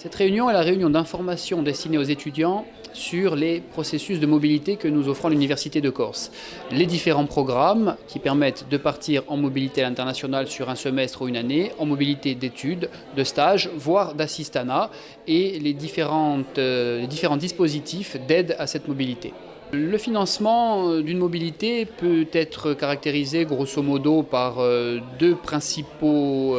Cette réunion est la réunion d'information destinée aux étudiants sur les processus de mobilité que nous offrons à l'Université de Corse. Les différents programmes qui permettent de partir en mobilité à l'international sur un semestre ou une année, en mobilité d'études, de stage, voire d'assistanat, et les différents dispositifs d'aide à cette mobilité. Le financement d'une mobilité peut être caractérisé grosso modo par deux principaux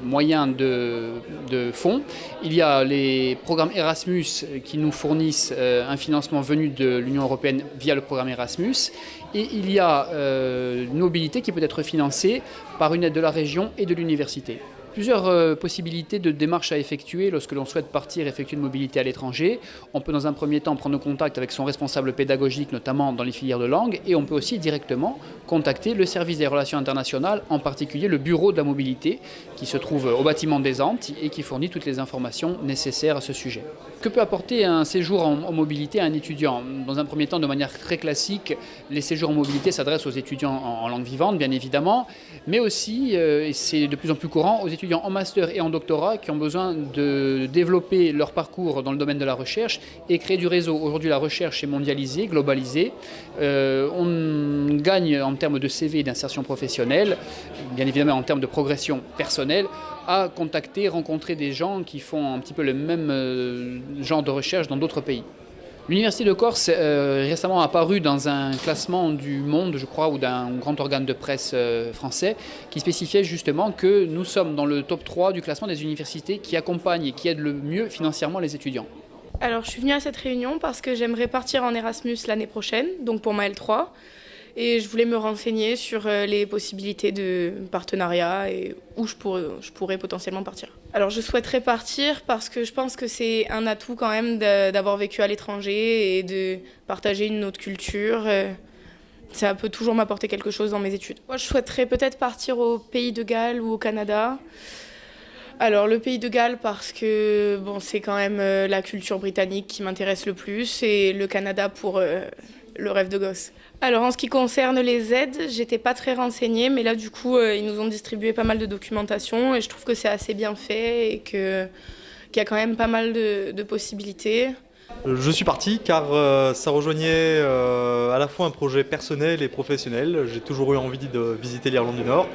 moyens de fonds. Il y a les programmes Erasmus qui nous fournissent un financement venu de l'Union européenne via le programme Erasmus. Et il y a une mobilité qui peut être financée par une aide de la région et de l'université. Plusieurs possibilités de démarches à effectuer lorsque l'on souhaite partir effectuer une mobilité à l'étranger. On peut dans un premier temps prendre contact avec son responsable pédagogique, notamment dans les filières de langue, et on peut aussi directement contacter le service des relations internationales, en particulier le bureau de la mobilité, qui se trouve au bâtiment des Antilles et qui fournit toutes les informations nécessaires à ce sujet. Que peut apporter un séjour en mobilité à un étudiant ? Dans un premier temps, de manière très classique, les séjours en mobilité s'adressent aux étudiants en langue vivante, bien évidemment, mais aussi, et c'est de plus en plus courant, aux étudiants en master et en doctorat qui ont besoin de développer leur parcours dans le domaine de la recherche et créer du réseau. Aujourd'hui, la recherche est mondialisée, globalisée. On gagne en termes de CV et d'insertion professionnelle, bien évidemment en termes de progression personnelle, à contacter, rencontrer des gens qui font un petit peu le même genre de recherche dans d'autres pays. L'Université de Corse récemment apparue dans un classement du Monde, je crois, ou d'un grand organe de presse français, qui spécifiait justement que nous sommes dans le top 3 du classement des universités qui accompagnent et qui aident le mieux financièrement les étudiants. Alors je suis venue à cette réunion parce que j'aimerais partir en Erasmus l'année prochaine, donc pour ma L3. Et je voulais me renseigner sur les possibilités de partenariat et où je pourrais potentiellement partir. Alors je souhaiterais partir parce que je pense que c'est un atout quand même d'avoir vécu à l'étranger et de partager une autre culture. Ça peut toujours m'apporter quelque chose dans mes études. Moi je souhaiterais peut-être partir au Pays de Galles ou au Canada. Alors le Pays de Galles parce que c'est quand même la culture britannique qui m'intéresse le plus et le Canada pour le rêve de gosse. Alors en ce qui concerne les aides, j'étais pas très renseignée, mais là du coup ils nous ont distribué pas mal de documentation et je trouve que c'est assez bien fait et qu'il y a quand même pas mal de possibilités. Je suis parti car ça rejoignait à la fois un projet personnel et professionnel. J'ai toujours eu envie de visiter l'Irlande du Nord.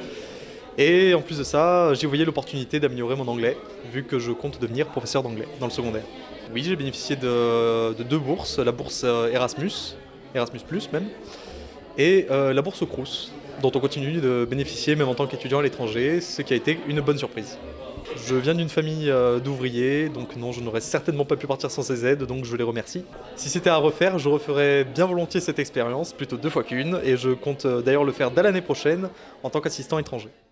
Et en plus de ça, j'y voyais l'opportunité d'améliorer mon anglais, vu que je compte devenir professeur d'anglais dans le secondaire. Oui, j'ai bénéficié de deux bourses, la bourse Erasmus même, et la bourse Crous, dont on continue de bénéficier même en tant qu'étudiant à l'étranger, ce qui a été une bonne surprise. Je viens d'une famille d'ouvriers, donc non, je n'aurais certainement pas pu partir sans ces aides, donc je les remercie. Si c'était à refaire, je referais bien volontiers cette expérience, plutôt 2 fois qu'une, et je compte d'ailleurs le faire dès l'année prochaine en tant qu'assistant étranger.